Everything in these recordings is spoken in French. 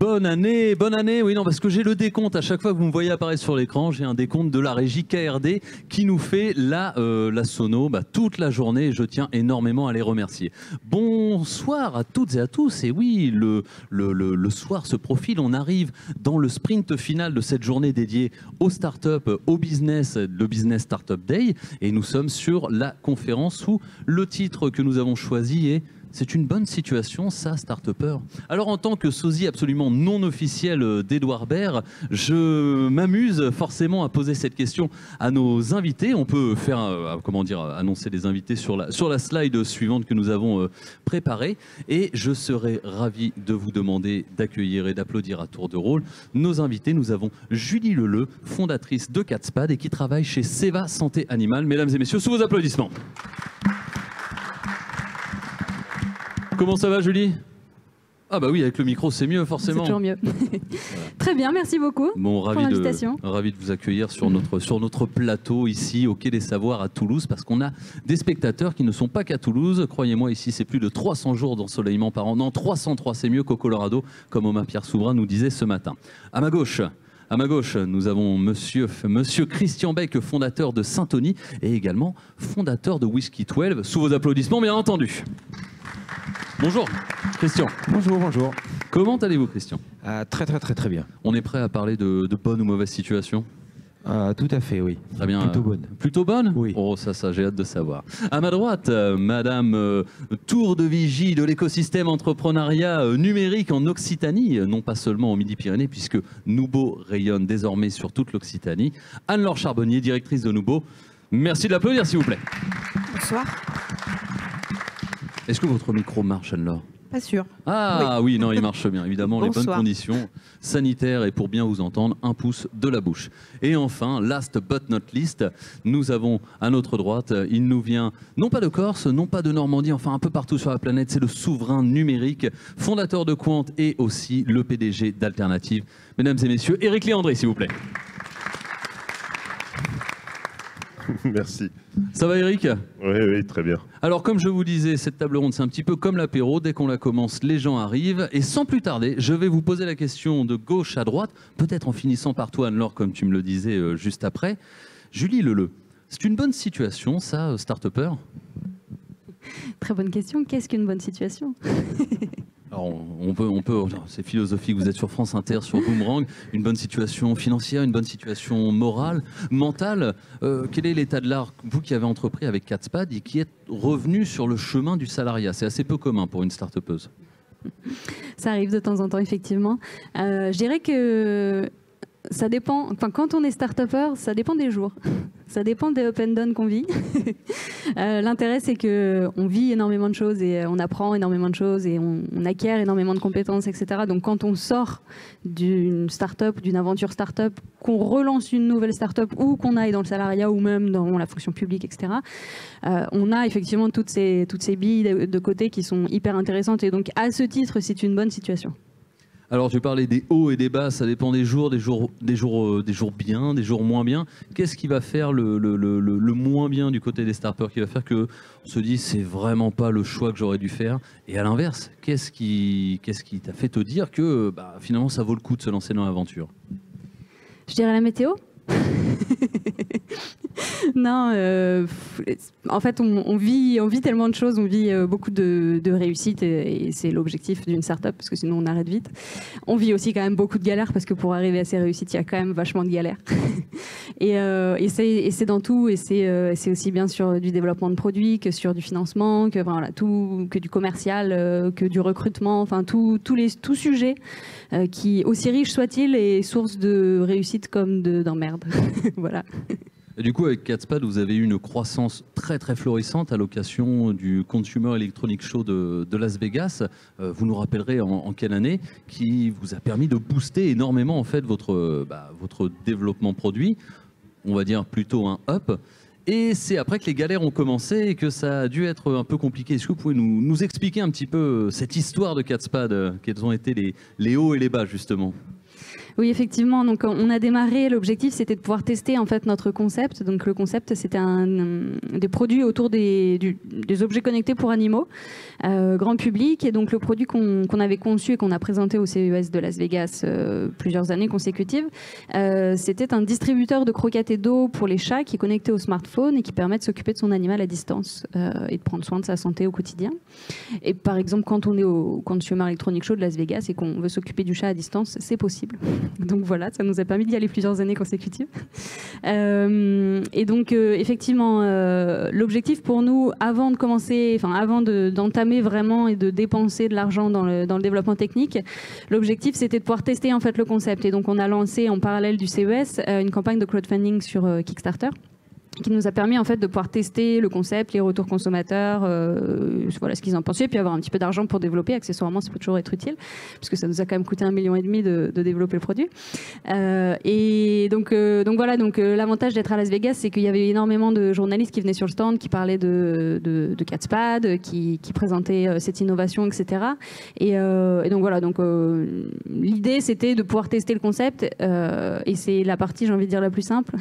bonne année, oui non parce que j'ai le décompte à chaque fois que vous me voyez apparaître sur l'écran, j'ai un décompte de la régie KRD qui nous fait la sono toute la journée et je tiens énormément à les remercier. Bonsoir à toutes et à tous et oui le soir se profile, on arrive dans le sprint final de cette journée dédiée aux startups, au business, le Business Startup Day et nous sommes sur la conférence où le titre que nous avons choisi est c'est une bonne situation, ça, start-upper. Alors, en tant que sosie absolument non officiel d'Edouard Baird, je m'amuse forcément à poser cette question à nos invités. On peut faire, annoncer les invités sur la slide suivante que nous avons préparée. Et je serais ravi de vous demander d'accueillir et d'applaudir à tour de rôle nos invités. Nous avons Julie Leleu, fondatrice de Catspad et qui travaille chez Seva Santé Animale. Mesdames et messieurs, sous vos applaudissements. Comment ça va, Julie? Ah bah oui, avec le micro, c'est mieux, forcément. C'est toujours mieux. Voilà. Très bien, merci beaucoup pour l'invitation. Ravi de vous accueillir sur notre plateau ici, au Quai des Savoirs à Toulouse, parce qu'on a des spectateurs qui ne sont pas qu'à Toulouse. Croyez-moi, ici, c'est plus de 300 jours d'ensoleillement par an. Non, 303, c'est mieux qu'au Colorado, comme Omar-Pierre Souverain nous disait ce matin. À ma gauche, nous avons monsieur Christian Beck, fondateur de Syntonie, et également fondateur de Whisky 12. Sous vos applaudissements, bien entendu. Bonjour, Christian. Bonjour. Comment allez-vous, Christian? Très bien. On est prêt à parler de bonne ou mauvaise situation? Tout à fait, oui. Très bien. Plutôt bonne. Plutôt bonne? Oui. Oh, ça, j'ai hâte de savoir. À ma droite, Madame Tour de Vigie de l'écosystème entrepreneuriat numérique en Occitanie, non pas seulement en Midi-Pyrénées, puisque Noubo rayonne désormais sur toute l'Occitanie. Anne-Laure Charbonnier, directrice de Noubo. Merci de l'applaudir, s'il vous plaît. Bonsoir. Est-ce que votre micro marche, Anne-Laure? Pas sûr. Ah oui, non, il marche bien. Évidemment, Bonsoir. Les bonnes conditions sanitaires et pour bien vous entendre, un pouce de la bouche. Et enfin, last but not least, nous avons à notre droite, il nous vient non pas de Corse, non pas de Normandie, enfin un peu partout sur la planète, c'est le souverain numérique, fondateur de Quant et aussi le PDG d'Alternative. Mesdames et messieurs, Éric Léandré, s'il vous plaît. Merci. Ça va, Eric? Oui, très bien. Alors, comme je vous disais, cette table ronde, c'est un petit peu comme l'apéro. Dès qu'on la commence, les gens arrivent. Et sans plus tarder, je vais vous poser la question de gauche à droite, peut-être en finissant par toi, Anne-Laure, comme tu me le disais juste après. Julie Leleu, c'est une bonne situation, ça, start-upper? Très bonne question. Qu'est-ce qu'une bonne situation? Alors, on peut, c'est philosophique, vous êtes sur France Inter, sur Boomerang, une bonne situation financière, une bonne situation morale, mentale. Quel est l'état de l'art, vous qui avez entrepris avec Catspad et qui êtes revenu sur le chemin du salariat? C'est assez peu commun pour une start-upeuse. Ça arrive de temps en temps, effectivement. Je dirais que ça dépend, enfin, quand on est start-upper, ça dépend des jours. Ça dépend des up and down qu'on vit. L'intérêt, c'est qu'on vit énormément de choses et on apprend énormément de choses et on acquiert énormément de compétences, etc. Donc, quand on sort d'une start-up, d'une aventure start-up, qu'on relance une nouvelle start-up ou qu'on aille dans le salariat ou même dans la fonction publique, etc., on a effectivement toutes ces billes de côté qui sont hyper intéressantes. Et donc, à ce titre, c'est une bonne situation. Alors, tu parlais des hauts et des bas, ça dépend des jours bien, des jours moins bien. Qu'est-ce qui va faire le moins bien du côté des starters, qui va faire qu'on se dit c'est vraiment pas le choix que j'aurais dû faire? Et à l'inverse, qu'est-ce qui t'a fait te dire que finalement ça vaut le coup de se lancer dans l'aventure? Je dirais la météo. Non, en fait, on vit tellement de choses, on vit beaucoup de réussites et c'est l'objectif d'une start-up parce que sinon on arrête vite. On vit aussi quand même beaucoup de galères parce que pour arriver à ces réussites, il y a quand même vachement de galères. et c'est dans tout et c'est aussi bien sur du développement de produits que sur du financement, que du commercial, que du recrutement, enfin tout sujet qui, aussi riche soit-il, est source de réussite comme d'emmerde. Voilà. Et du coup, avec Catspad, vous avez eu une croissance très très florissante à l'occasion du Consumer Electronics Show de Las Vegas. Vous nous rappellerez en quelle année, qui vous a permis de booster énormément en fait votre développement produit, on va dire plutôt un up. Et c'est après que les galères ont commencé et que ça a dû être un peu compliqué. Est-ce que vous pouvez nous expliquer un petit peu cette histoire de Catspad, quels ont été les hauts et les bas justement? Oui, effectivement. Donc, on a démarré. L'objectif, c'était de pouvoir tester en fait notre concept. Donc, le concept, c'était des produits autour des objets connectés pour animaux, grand public. Et donc, le produit qu'on avait conçu et qu'on a présenté au CES de Las Vegas plusieurs années consécutives, c'était un distributeur de croquettes et d'eau pour les chats qui est connecté au smartphone et qui permet de s'occuper de son animal à distance et de prendre soin de sa santé au quotidien. Et par exemple, quand on est au Consumer Electronics Show de Las Vegas et qu'on veut s'occuper du chat à distance, c'est possible. Donc voilà, ça nous a permis d'y aller plusieurs années consécutives. Et donc effectivement, l'objectif pour nous, avant de commencer, enfin avant d'entamer vraiment et de dépenser de l'argent dans le développement technique, l'objectif c'était de pouvoir tester en fait le concept. Et donc on a lancé en parallèle du CES une campagne de crowdfunding sur Kickstarter, qui nous a permis en fait de pouvoir tester le concept, les retours consommateurs, voilà ce qu'ils en pensaient, puis avoir un petit peu d'argent pour développer. Accessoirement, ça peut toujours être utile, parce que ça nous a quand même coûté 1,5 million de développer le produit. Et donc voilà, l'avantage d'être à Las Vegas, c'est qu'il y avait énormément de journalistes qui venaient sur le stand, qui parlaient de Catspad, qui présentaient cette innovation, etc. Et donc voilà, l'idée c'était de pouvoir tester le concept, et c'est la partie, j'ai envie de dire, la plus simple,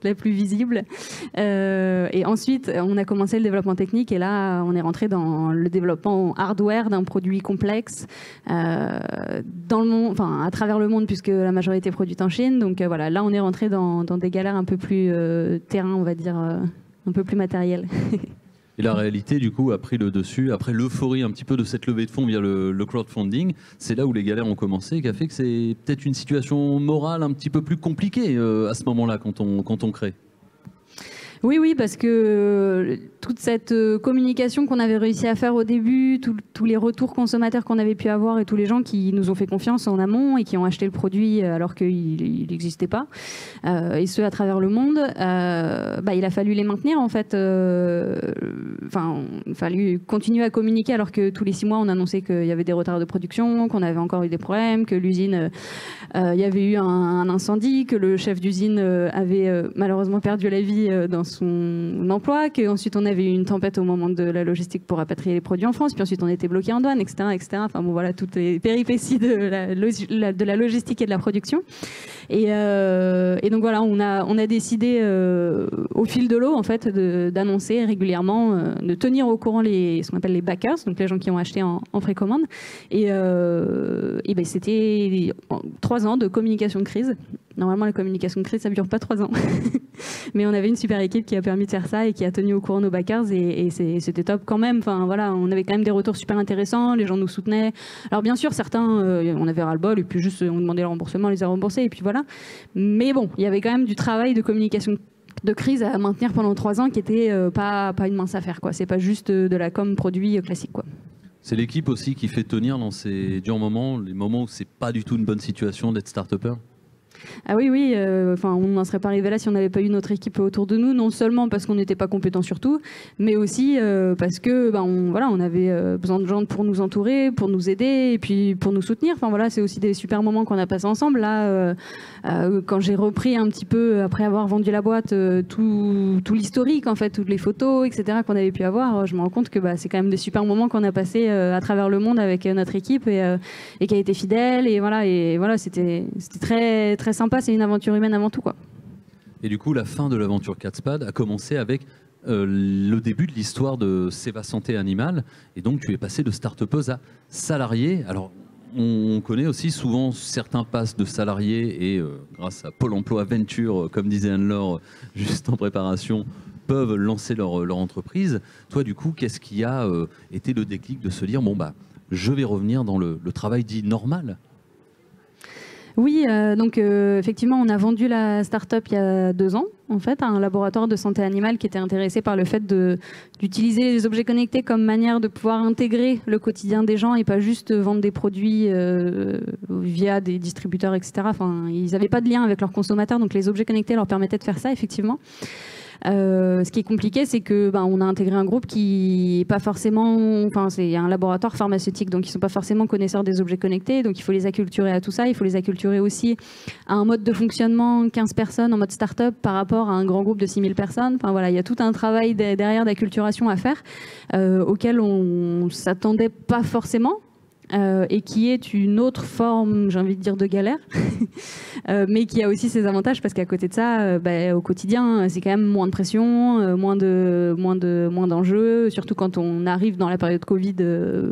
la plus visible. Et ensuite, on a commencé le développement technique et là, on est rentré dans le développement hardware d'un produit complexe dans le monde, enfin à travers le monde, puisque la majorité est produite en Chine. Donc voilà, là, on est rentré dans des galères un peu plus terrain, on va dire, un peu plus matériel. Et la réalité, du coup, a pris le dessus. Après l'euphorie un petit peu de cette levée de fonds via le crowdfunding, c'est là où les galères ont commencé, qui a fait que c'est peut-être une situation morale un petit peu plus compliquée à ce moment-là, quand on crée. Oui, parce que toute cette communication qu'on avait réussi à faire au début, tous les retours consommateurs qu'on avait pu avoir et tous les gens qui nous ont fait confiance en amont et qui ont acheté le produit alors qu'il n'existait pas, et ce à travers le monde, il a fallu les maintenir en fait. Il a fallu continuer à communiquer alors que tous les 6 mois on annonçait qu'il y avait des retards de production, qu'on avait encore eu des problèmes, que l'usine, il y avait eu un incendie, que le chef d'usine avait malheureusement perdu la vie dans son emploi, qu'ensuite on avait eu une tempête au moment de la logistique pour rapatrier les produits en France, puis ensuite on était bloqué en douane, etc. Enfin bon, voilà, toutes les péripéties de la logistique et de la production. Et donc voilà, on a décidé au fil de l'eau en fait d'annoncer régulièrement, de tenir au courant ce qu'on appelle les backers, donc les gens qui ont acheté en précommande. Et c'était 3 ans de communication de crise. Normalement, la communication de crise, ça ne dure pas 3 ans. Mais on avait une super équipe qui a permis de faire ça et qui a tenu au courant nos backers et c'était top quand même. Enfin, voilà, on avait quand même des retours super intéressants, les gens nous soutenaient. Alors bien sûr, certains, on avait ras-le-bol et puis juste on demandait le remboursement, on les a remboursés et puis voilà. Mais bon, il y avait quand même du travail de communication de crise à maintenir pendant 3 ans qui était pas une mince affaire, quoi. C'est pas juste de la com produit classique, quoi. C'est l'équipe aussi qui fait tenir dans ces durs moments, les moments où c'est pas du tout une bonne situation d'être start-upper. Ah oui, on n'en serait pas arrivé là si on n'avait pas eu notre équipe autour de nous, non seulement parce qu'on n'était pas compétents sur tout, mais aussi parce que on avait besoin de gens pour nous entourer, pour nous aider et puis pour nous soutenir. Enfin voilà, c'est aussi des super moments qu'on a passés ensemble. Là, quand j'ai repris un petit peu après avoir vendu la boîte tout l'historique, en fait, toutes les photos, etc. qu'on avait pu avoir, je me rends compte que c'est quand même des super moments qu'on a passés à travers le monde avec notre équipe et qui a été fidèle et voilà, c'était très très sympa, c'est une aventure humaine avant tout, quoi. Et du coup, la fin de l'aventure Catspad a commencé avec le début de l'histoire de Seva Santé Animale. Et donc, tu es passé de start-upeuse à salariée. Alors, on connaît aussi souvent certains passent de salariés et grâce à Pôle emploi Venture, comme disait Anne-Laure juste en préparation, peuvent lancer leur entreprise. Toi, du coup, qu'est-ce qui a été le déclic de se dire, je vais revenir dans le travail dit normal ? Oui, effectivement, on a vendu la start-up il y a 2 ans, en fait, à un laboratoire de santé animale qui était intéressé par le fait d'utiliser les objets connectés comme manière de pouvoir intégrer le quotidien des gens et pas juste vendre des produits via des distributeurs, etc. Enfin, ils n'avaient pas de lien avec leurs consommateurs, donc les objets connectés leur permettaient de faire ça, effectivement. Ce qui est compliqué, c'est que on a intégré un groupe qui est pas forcément, c'est un laboratoire pharmaceutique, donc ils sont pas forcément connaisseurs des objets connectés, donc il faut les acculturer à tout ça, il faut les acculturer aussi à un mode de fonctionnement 15 personnes en mode start-up par rapport à un grand groupe de 6000 personnes. Enfin voilà, il y a tout un travail derrière d'acculturation à faire auquel on s'attendait pas forcément. et qui est une autre forme, j'ai envie de dire, de galère, mais qui a aussi ses avantages parce qu'à côté de ça, au quotidien, c'est quand même moins de pression, moins d'enjeux, surtout quand on arrive dans la période Covid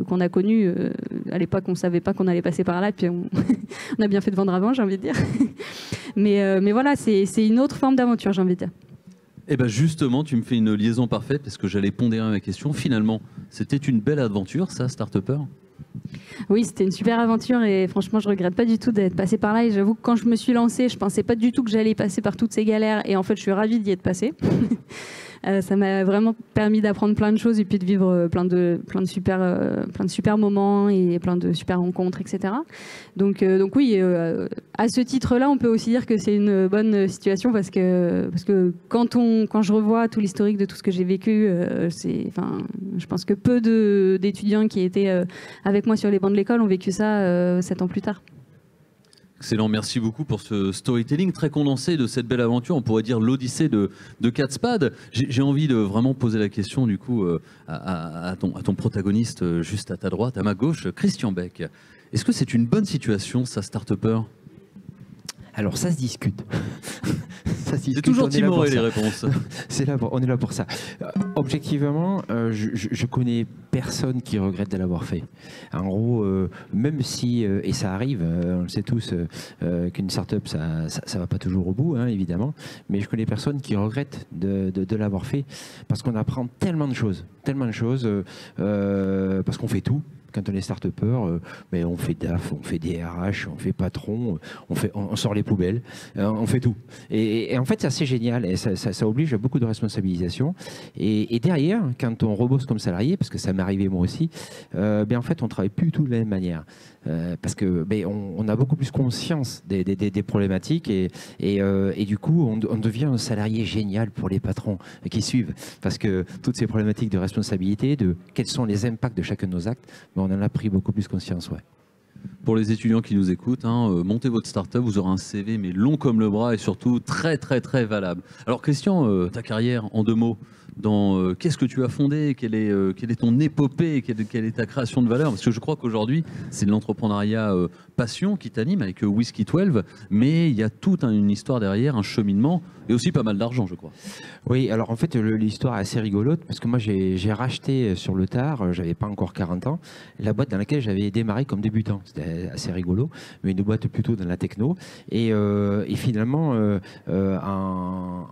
qu'on a connue. À l'époque, on ne savait pas qu'on allait passer par là, puis on a bien fait de vendre avant, j'ai envie de dire. Mais voilà, c'est une autre forme d'aventure, j'ai envie de dire. Eh bien justement, tu me fais une liaison parfaite parce que j'allais pondérer ma question. Finalement, c'était une belle aventure, ça, Start-Upper ? Oui, c'était une super aventure et franchement, je regrette pas du tout d'être passée par là. Et j'avoue que quand je me suis lancée, je pensais pas du tout que j'allais passer par toutes ces galères. Et en fait, je suis ravie d'y être passée. Ça m'a vraiment permis d'apprendre plein de choses et puis de vivre plein de super moments et plein de super rencontres, etc. Donc oui, à ce titre-là, on peut aussi dire que c'est une bonne situation parce que quand je revois tout l'historique de tout ce que j'ai vécu, je pense que peu d'étudiants qui étaient avec moi sur les bancs de l'école ont vécu ça 7 ans plus tard. Excellent, merci beaucoup pour ce storytelling très condensé de cette belle aventure. On pourrait dire l'Odyssée de Catspad. J'ai envie de vraiment poser la question du coup à ton protagoniste juste à ta droite, à ma gauche, Christian Beck. Est-ce que c'est une bonne situation, ça, Start-Upper ? Alors ça se discute. C'est toujours timoré les réponses. On est là pour ça. Objectivement, je connais personne qui regrette de l'avoir fait. En gros, même si, et ça arrive, on le sait tous, qu'une start-up, ça va pas toujours au bout, hein, évidemment, mais je connais personne qui regrette de l'avoir fait parce qu'on apprend tellement de choses, parce qu'on fait tout. Quand on est start-upper, on fait DAF, on fait DRH, on fait patron, on sort les poubelles, on fait tout. Et en fait, c'est assez génial et ça oblige à beaucoup de responsabilisation. Et derrière, quand on rebosse comme salarié, parce que ça m'est arrivé moi aussi, en fait, on ne travaille plus du tout de la même manière. Parce que on a beaucoup plus conscience des problématiques et du coup, on devient un salarié génial pour les patrons qui suivent. Parce que toutes ces problématiques de responsabilité, de quels sont les impacts de chacun de nos actes, on en a pris beaucoup plus conscience, ouais. Pour les étudiants qui nous écoutent, montez votre start-up, vous aurez un CV mais long comme le bras et surtout très très très valable. Alors Christian, ta carrière en 2 mots, qu'est-ce que tu as fondé, quelle est ton épopée, quelle est ta création de valeur? Parce que je crois qu'aujourd'hui, c'est de l'entrepreneuriat passion qui t'anime avec Whisky 12, mais il y a toute une histoire derrière, un cheminement et aussi pas mal d'argent, je crois. Oui, alors en fait, l'histoire est assez rigolote parce que moi, j'ai racheté sur le tard, j'avais pas encore 40 ans, la boîte dans laquelle j'avais démarré comme débutant. C'était assez rigolo, mais une boîte plutôt dans la techno. Et finalement, en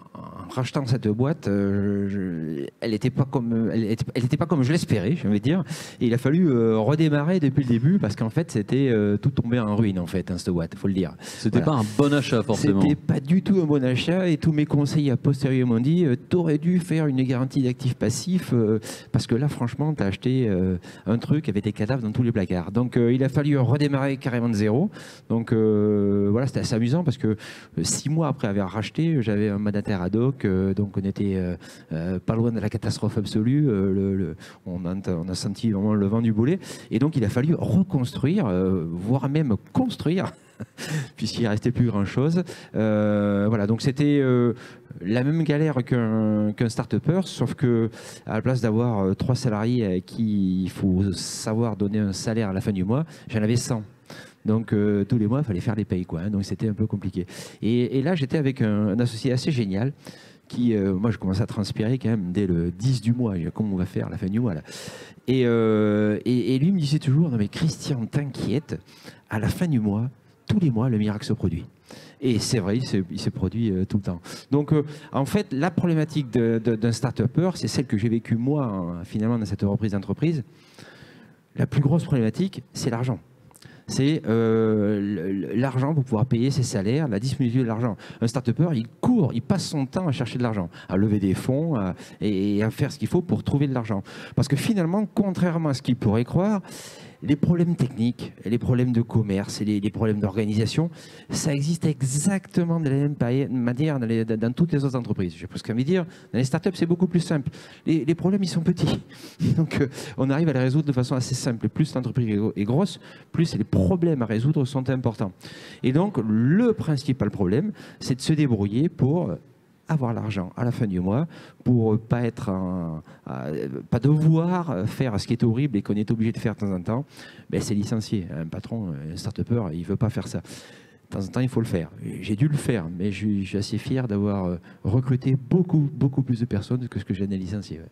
rachetant cette boîte, elle n'était pas comme je l'espérais, je vais dire. Et il a fallu redémarrer depuis le début parce qu'en fait, c'était tout tombé en ruine, en fait, cette boîte, faut le dire. C'était pas un bon achat, forcément. C'était pas du tout un bon achat et tous mes conseils a posteriori m'ont dit t'aurais dû faire une garantie d'actifs passifs parce que là, franchement, t'as acheté un truc avec des cadavres dans tous les placards. Donc, il a fallu redémarrer carrément de zéro. Donc, voilà, c'était assez amusant parce que 6 mois après avoir racheté, j'avais un mandataire ad hoc, donc on était pas loin de la catastrophe absolue. On a senti vraiment le vent du boulet. Et donc, il a fallu reconstruire, voire même construire, puisqu'il ne restait plus grand-chose. Voilà, donc c'était la même galère qu'un start-upper, sauf que à la place d'avoir 3 salariés à qui il faut savoir donner un salaire à la fin du mois, j'en avais 100. Donc tous les mois, il fallait faire les payes, quoi, hein, donc c'était un peu compliqué. Et là, j'étais avec un associé assez génial qui, moi, je commençais à transpirer quand même dès le 10 du mois. Comment on va faire à la fin du mois là? Et lui me disait toujours, non mais Christian, t'inquiète, à la fin du mois, tous les mois, le miracle se produit. Et c'est vrai, il s'est produit tout le temps. Donc, en fait, la problématique d'un start-upper, c'est celle que j'ai vécue moi, finalement, dans cette reprise d'entreprise. La plus grosse problématique, c'est l'argent. C'est l'argent pour pouvoir payer ses salaires, la disponibilité de l'argent. Un start-upper, il court, il passe son temps à chercher de l'argent, à lever des fonds et à faire ce qu'il faut pour trouver de l'argent. Parce que finalement, contrairement à ce qu'il pourrait croire, les problèmes techniques, les problèmes de commerce et les problèmes d'organisation, ça existe exactement de la même manière dans toutes les autres entreprises. Je pense qu'à me dire, dans les startups, c'est beaucoup plus simple. Les problèmes, ils sont petits. Donc, on arrive à les résoudre de façon assez simple. Plus l'entreprise est grosse, plus les problèmes à résoudre sont importants. Et donc, le principal problème, c'est de se débrouiller pour avoir l'argent à la fin du mois pour pas pas devoir faire ce qui est horrible et qu'on est obligé de faire de temps en temps, ben, c'est licencier. Un patron, un start-upper, il veut pas faire ça. De temps en temps, il faut le faire. J'ai dû le faire, mais je suis assez fier d'avoir recruté beaucoup plus de personnes que ce que j'en ai licencié. Ouais.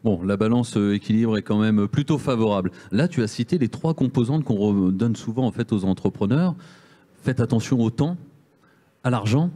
Bon, la balance équilibre est quand même plutôt favorable. Là, tu as cité les 3 composantes qu'on donne souvent en fait aux entrepreneurs. Faites attention au temps, à l'argent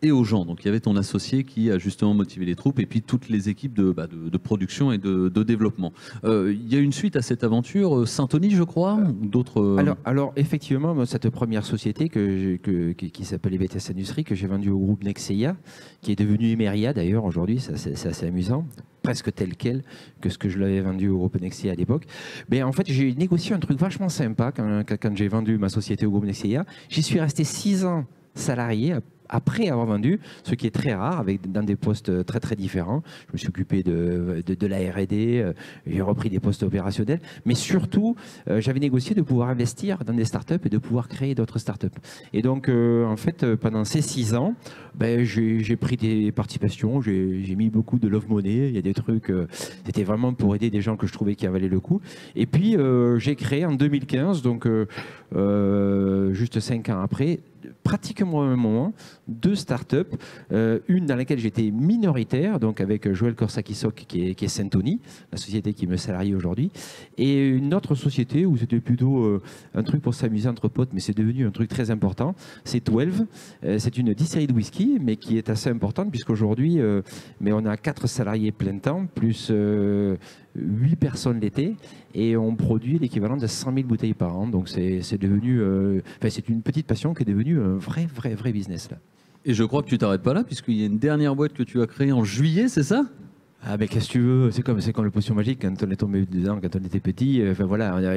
et aux gens. Donc il y avait ton associé qui a justement motivé les troupes et puis toutes les équipes de production et de développement. Il y a une suite à cette aventure, Syntonie je crois, ou d'autres... Alors effectivement, cette première société qui s'appelait BTS Industrie, que j'ai vendue au groupe Nexeia, qui est devenu Emeria d'ailleurs aujourd'hui, c'est assez amusant, presque tel quel que ce que je l'avais vendu au groupe Nexeia à l'époque. Mais en fait, j'ai négocié un truc vachement sympa quand j'ai vendu ma société au groupe Nexeia. J'y suis resté 6 ans salarié après avoir vendu, ce qui est très rare, dans des postes très différents. Je me suis occupé de la R&D, j'ai repris des postes opérationnels, mais surtout, j'avais négocié de pouvoir investir dans des startups et de pouvoir créer d'autres startups. Et donc, en fait, pendant ces 6 ans, ben, j'ai pris des participations, j'ai mis beaucoup de love money, il y a des trucs, c'était vraiment pour aider des gens que je trouvais qui en valaient le coup. Et puis, j'ai créé en 2015, donc juste 5 ans après, pratiquement au même moment, 2 startups, une dans laquelle j'étais minoritaire, donc avec Joël Korsakisok qui est Syntonie, la société qui me salarie aujourd'hui, et une autre société où c'était plutôt un truc pour s'amuser entre potes, mais c'est devenu un truc très important, c'est 12. C'est une distillerie de whisky, mais qui est assez importante puisqu'aujourd'hui, mais on a 4 salariés plein temps, plus 8 personnes l'été, et on produit l'équivalent de 100 000 bouteilles par an. Donc c'est devenu, c'est une petite passion qui est devenue un vrai business là. Et je crois que tu t'arrêtes pas là, puisqu'il y a une dernière boîte que tu as créée en juillet, c'est ça ? Ah mais qu'est-ce que tu veux, c'est comme le potion magique quand on est tombé dedans quand on était petit, voilà,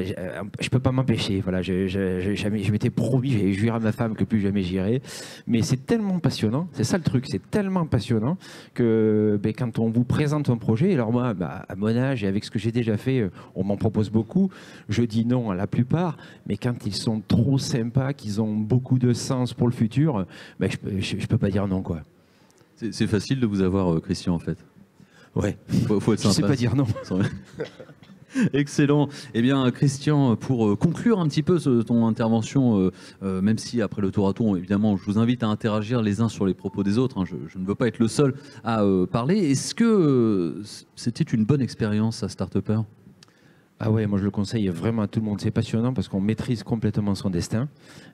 je peux pas m'empêcher, voilà, je m'étais promis, j'ai juré à ma femme que plus jamais j'irai, mais c'est tellement passionnant, c'est ça le truc, c'est tellement passionnant que quand on vous présente un projet, alors moi à mon âge et avec ce que j'ai déjà fait, on m'en propose beaucoup, je dis non à la plupart, mais quand ils sont trop sympas, qu'ils ont beaucoup de sens pour le futur, je peux pas dire non quoi. C'est facile de vous avoir, Christian, en fait. Ouais, faut être sympa. Je sais pas dire non. Excellent. Eh bien, Christian, pour conclure un petit peu ton intervention, même si après le tour à tour, évidemment, je vous invite à interagir les uns sur les propos des autres. Hein, je ne veux pas être le seul à parler. Est-ce que c'était une bonne expérience à Start-Upper ? Ah ouais, moi je le conseille vraiment à tout le monde. C'est passionnant parce qu'on maîtrise complètement son destin.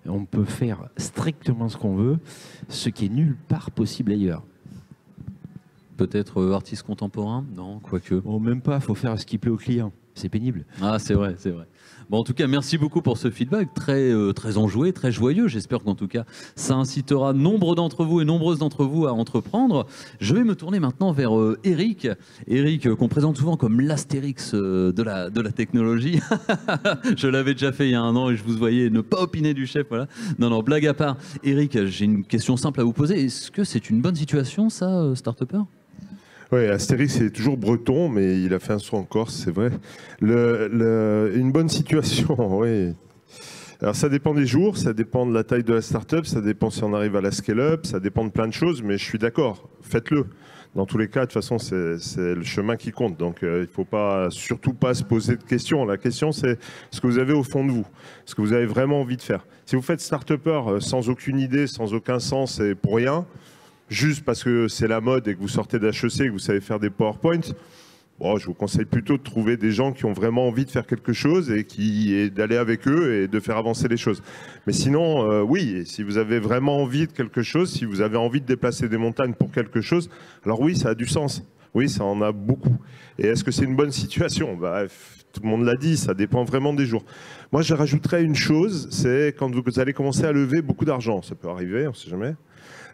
On peut faire strictement ce qu'on veut, ce qui est nulle part possible ailleurs. Peut-être artiste contemporain ? Non, quoique. Oh, même pas, il faut faire ce qui plaît au client. C'est pénible. Ah, c'est vrai, c'est vrai. Bon, en tout cas, merci beaucoup pour ce feedback très enjoué, très joyeux. J'espère qu'en tout cas, ça incitera nombre d'entre vous et nombreuses d'entre vous à entreprendre. Je vais me tourner maintenant vers Eric. Eric, qu'on présente souvent comme l'Astérix de la technologie. Je l'avais déjà fait il y a 1 an et je vous voyais ne pas opiner du chef. Voilà. Non, blague à part. Eric, j'ai une question simple à vous poser. Est-ce que c'est une bonne situation, ça, Start-Upper ? Oui, Astérix est toujours breton, mais il a fait un saut en Corse, c'est vrai. Une bonne situation, oui. Alors ça dépend des jours, ça dépend de la taille de la start-up, ça dépend si on arrive à la scale-up, ça dépend de plein de choses, mais je suis d'accord, faites-le. Dans tous les cas, de toute façon, c'est le chemin qui compte. Donc, il ne faut surtout pas se poser de questions. La question, c'est ce que vous avez au fond de vous, ce que vous avez vraiment envie de faire. Si vous faites start-upper sans aucune idée, sans aucun sens et pour rien, juste parce que c'est la mode et que vous sortez d'HEC et que vous savez faire des PowerPoint, bon, je vous conseille plutôt de trouver des gens qui ont vraiment envie de faire quelque chose et d'aller avec eux et de faire avancer les choses. Mais sinon, oui, si vous avez vraiment envie de quelque chose, si vous avez envie de déplacer des montagnes pour quelque chose, alors oui, ça a du sens. Oui, ça en a beaucoup. Et est-ce que c'est une bonne situation ? Tout le monde l'a dit, ça dépend vraiment des jours. Moi, je rajouterais une chose, c'est quand vous allez commencer à lever beaucoup d'argent. Ça peut arriver, on ne sait jamais.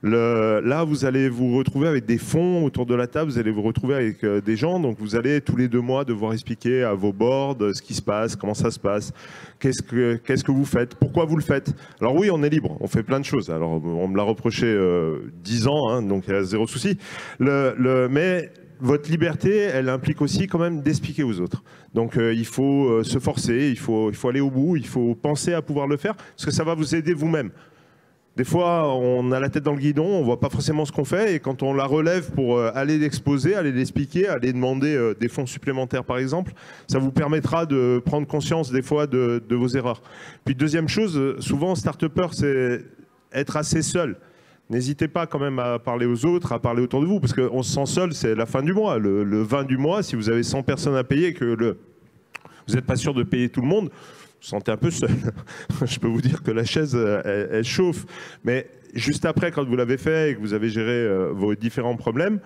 Là, vous allez vous retrouver avec des fonds autour de la table, vous allez vous retrouver avec des gens, donc vous allez tous les 2 mois devoir expliquer à vos boards ce qui se passe, comment ça se passe, qu'est-ce que vous faites, pourquoi vous le faites. Alors oui, on est libre, on fait plein de choses. Alors on me l'a reproché 10 ans, hein, donc il y a 0 souci. Mais votre liberté, elle implique aussi quand même d'expliquer aux autres. Donc il faut se forcer, il faut aller au bout, il faut penser à pouvoir le faire, parce que ça va vous aider vous-même. Des fois, on a la tête dans le guidon, on ne voit pas forcément ce qu'on fait, et quand on la relève pour aller l'exposer, aller l'expliquer, aller demander des fonds supplémentaires par exemple, ça vous permettra de prendre conscience des fois de vos erreurs. Puis deuxième chose, souvent start-upper, c'est être assez seul. N'hésitez pas quand même à parler aux autres, à parler autour de vous, parce qu'on se sent seul, c'est la fin du mois. Le 20 du mois, si vous avez 100 personnes à payer, que vous n'êtes pas sûr de payer tout le monde, vous sentez un peu seul. Je peux vous dire que la chaise, elle chauffe. Mais juste après, quand vous l'avez fait et que vous avez géré vos différents problèmes,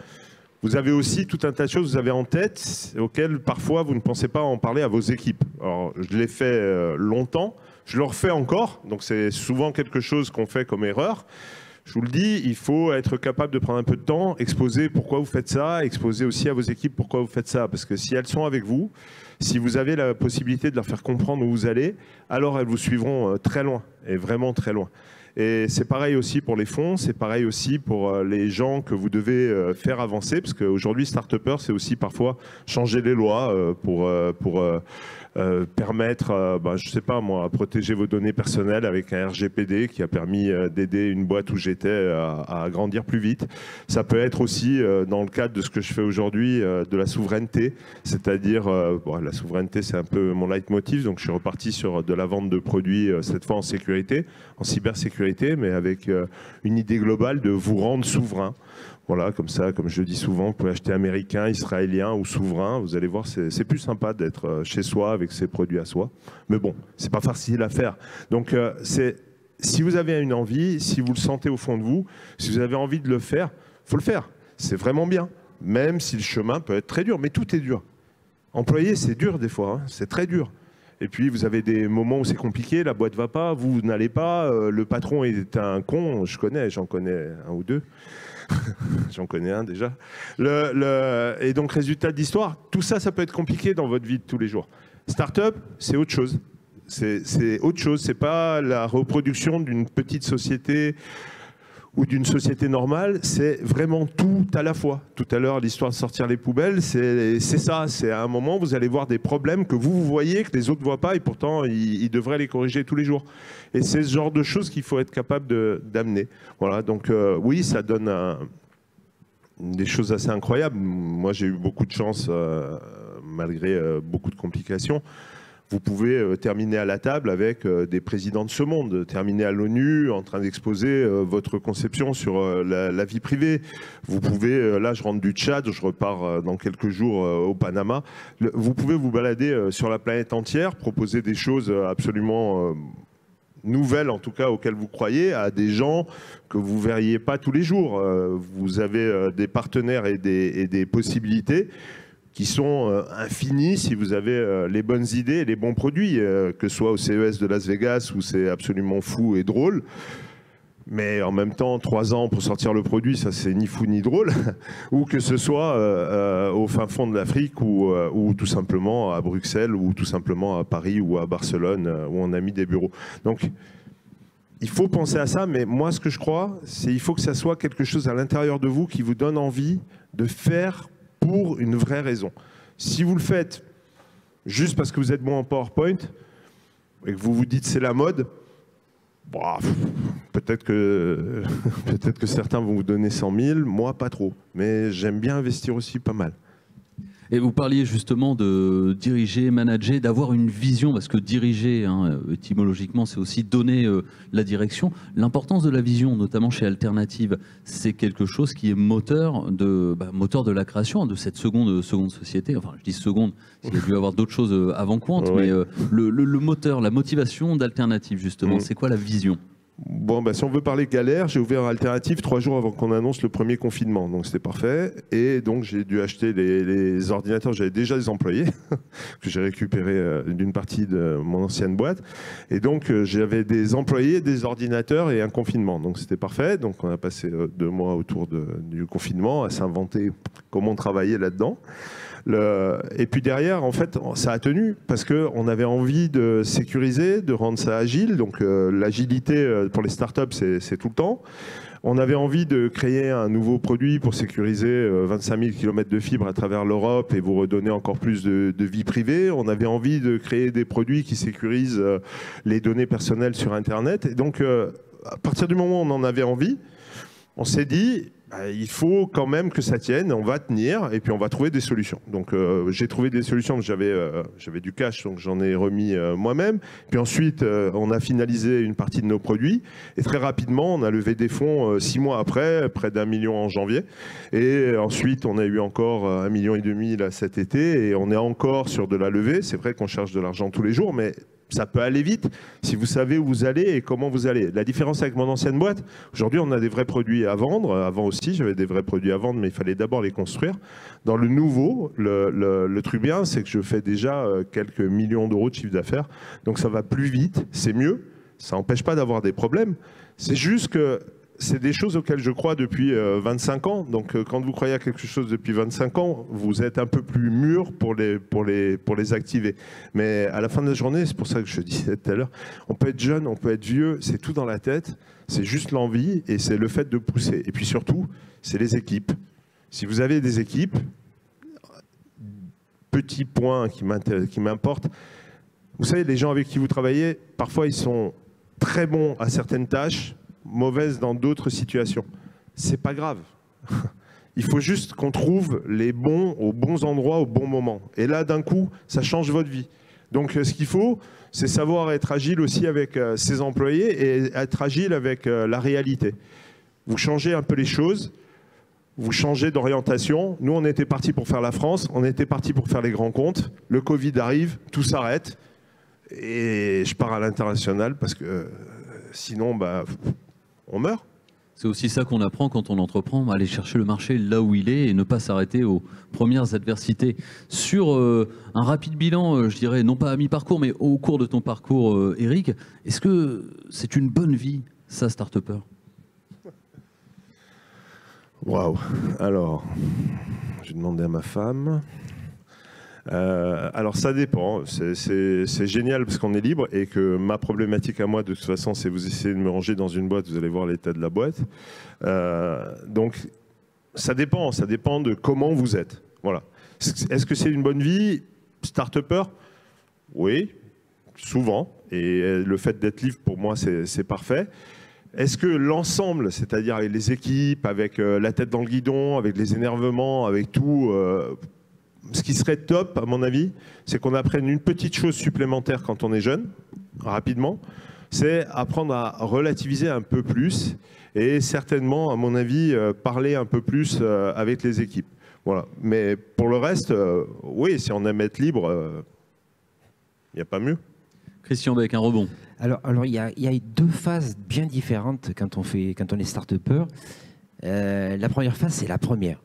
vous avez aussi tout un tas de choses que vous avez en tête auxquelles parfois vous ne pensez pas en parler à vos équipes. Alors, je l'ai fait longtemps, je le refais encore, donc c'est souvent quelque chose qu'on fait comme erreur. Je vous le dis, il faut être capable de prendre un peu de temps, exposer pourquoi vous faites ça, exposer aussi à vos équipes pourquoi vous faites ça. Parce que si elles sont avec vous, si vous avez la possibilité de leur faire comprendre où vous allez, alors elles vous suivront très loin, et vraiment très loin. Et c'est pareil aussi pour les fonds, c'est pareil aussi pour les gens que vous devez faire avancer, parce qu'aujourd'hui, Start-upper, c'est aussi parfois changer les lois pour permettre, je sais pas moi, à protéger vos données personnelles avec un RGPD qui a permis d'aider une boîte où j'étais à grandir plus vite. Ça peut être aussi, dans le cadre de ce que je fais aujourd'hui, de la souveraineté, c'est-à-dire, la souveraineté c'est un peu mon leitmotiv, donc je suis reparti sur de la vente de produits, cette fois en sécurité, en cybersécurité, mais avec une idée globale de vous rendre souverain. Voilà, comme ça, comme je le dis souvent, vous pouvez acheter américain, israélien ou souverain. Vous allez voir, c'est plus sympa d'être chez soi avec ses produits à soi. Mais bon, c'est pas facile à faire. Donc, si vous avez une envie, si vous le sentez au fond de vous, si vous avez envie de le faire, faut le faire. C'est vraiment bien, même si le chemin peut être très dur. Mais tout est dur. Employer, c'est dur des fois, hein, c'est très dur. Et puis, vous avez des moments où c'est compliqué, la boîte ne va pas, vous n'allez pas, le patron est un con, j'en connais un ou deux. J'en connais un déjà. Et donc, résultat de l'histoire, tout ça, ça peut être compliqué dans votre vie de tous les jours. Start-up, c'est autre chose. C'est autre chose. C'est pas la reproduction d'une petite société ou d'une société normale. C'est vraiment tout à la fois. Tout à l'heure, l'histoire de sortir les poubelles, c'est ça. C'est à un moment, vous allez voir des problèmes que vous voyez, que les autres ne voient pas, et pourtant, ils devraient les corriger tous les jours. Et c'est ce genre de choses qu'il faut être capable d'amener. Voilà, donc oui, ça donne des choses assez incroyables. Moi, j'ai eu beaucoup de chance, malgré beaucoup de complications. Vous pouvez terminer à la table avec des présidents de ce monde, terminer à l'ONU en train d'exposer votre conception sur la vie privée. Vous pouvez, là je rentre du Tchad, je repars dans quelques jours au Panama. Vous pouvez vous balader sur la planète entière, proposer des choses absolument nouvelles en tout cas auxquelles vous croyez, à des gens que vous ne verriez pas tous les jours. Vous avez des partenaires et des possibilités qui sont infinis si vous avez les bonnes idées et les bons produits, que ce soit au CES de Las Vegas où c'est absolument fou et drôle, mais en même temps 3 ans pour sortir le produit, ça c'est ni fou ni drôle, ou que ce soit au fin fond de l'Afrique ou tout simplement à Bruxelles ou tout simplement à Paris ou à Barcelone où on a mis des bureaux. Donc il faut penser à ça, mais moi ce que je crois, c'est qu'il faut que ça soit quelque chose à l'intérieur de vous qui vous donne envie de faire pour une vraie raison. Si vous le faites juste parce que vous êtes bon en PowerPoint et que vous vous dites c'est la mode, bah, peut-être que certains vont vous donner 100 000, moi pas trop. Mais j'aime bien investir aussi pas mal. Et vous parliez justement de diriger, manager, d'avoir une vision, parce que diriger, hein, étymologiquement, c'est aussi donner la direction. L'importance de la vision, notamment chez Alternative, c'est quelque chose qui est moteur de la création de cette seconde société. Enfin, je dis seconde, il y a dû y avoir d'autres choses avant Quant, oui. Mais le moteur, la motivation d'Alternative, justement, c'est quoi la vision ? Bon, bah, si on veut parler galère, j'ai ouvert Alternative 3 jours avant qu'on annonce le premier confinement, donc c'était parfait. Et donc j'ai dû acheter les ordinateurs, j'avais déjà des employés que j'ai récupérés d'une partie de mon ancienne boîte. Et donc j'avais des employés, des ordinateurs et un confinement, donc c'était parfait. Donc on a passé 2 mois autour du confinement à s'inventer comment travailler là-dedans. Et puis derrière, en fait, ça a tenu parce qu'on avait envie de sécuriser, de rendre ça agile. Donc l'agilité pour les startups, c'est tout le temps. On avait envie de créer un nouveau produit pour sécuriser 25 000 km de fibres à travers l'Europe et vous redonner encore plus de vie privée. On avait envie de créer des produits qui sécurisent les données personnelles sur Internet. Et donc, à partir du moment où on en avait envie, on s'est dit, il faut quand même que ça tienne, on va tenir et puis on va trouver des solutions. Donc j'ai trouvé des solutions, j'avais du cash, donc j'en ai remis moi-même. Puis ensuite, on a finalisé une partie de nos produits et très rapidement, on a levé des fonds 6 mois après, près d'1 million en janvier. Et ensuite, on a eu encore 1,5 million là, cet été et on est encore sur de la levée. C'est vrai qu'on cherche de l'argent tous les jours, mais ça peut aller vite si vous savez où vous allez et comment vous allez. La différence avec mon ancienne boîte, aujourd'hui on a des vrais produits à vendre. Avant aussi j'avais des vrais produits à vendre, mais il fallait d'abord les construire. Dans le nouveau, le truc bien, c'est que je fais déjà quelques millions d'euros de chiffre d'affaires. Donc ça va plus vite, c'est mieux. Ça n'empêche pas d'avoir des problèmes. C'est juste que c'est des choses auxquelles je crois depuis 25 ans. Donc quand vous croyez à quelque chose depuis 25 ans, vous êtes un peu plus mûr pour les activer. Mais à la fin de la journée, c'est pour ça que je disais tout à l'heure, on peut être jeune, on peut être vieux, c'est tout dans la tête. C'est juste l'envie et c'est le fait de pousser. Et puis surtout, c'est les équipes. Si vous avez des équipes, petit point qui m'importe, vous savez, les gens avec qui vous travaillez, parfois ils sont très bons à certaines tâches, mauvaise dans d'autres situations. C'est pas grave. Il faut juste qu'on trouve les bons aux bons endroits au bon moment. Et là, d'un coup, ça change votre vie. Donc, ce qu'il faut, c'est savoir être agile aussi avec ses employés et être agile avec la réalité. Vous changez un peu les choses, vous changez d'orientation. Nous, on était partis pour faire la France, on était partis pour faire les grands comptes. Le Covid arrive, tout s'arrête. Et je pars à l'international parce que sinon, on meurt. C'est aussi ça qu'on apprend quand on entreprend, aller chercher le marché là où il est et ne pas s'arrêter aux premières adversités. Sur un rapide bilan, je dirais, non pas à mi-parcours, mais au cours de ton parcours, Eric, est-ce que c'est une bonne vie, ça, start-upper? Waouh. Alors, je vais demander à ma femme. Alors ça dépend, c'est génial parce qu'on est libre et que ma problématique à moi de toute façon c'est vous essayez de me ranger dans une boîte, vous allez voir l'état de la boîte. Donc ça dépend de comment vous êtes. Voilà. Est-ce que c'est une bonne vie, start-upper? Oui, souvent. Et le fait d'être libre pour moi c'est parfait. Est-ce que l'ensemble, c'est-à-dire avec les équipes, avec la tête dans le guidon, avec les énervements, avec tout... ce qui serait top, à mon avis, c'est qu'on apprenne une petite chose supplémentaire quand on est jeune, rapidement, c'est apprendre à relativiser un peu plus et certainement, à mon avis, parler un peu plus avec les équipes. Voilà. Mais pour le reste, oui, si on aime être libre, il n'y a pas mieux. Christian Beck, un rebond. Alors il y a 2 phases bien différentes quand on est start-upper. La première phase, c'est la première.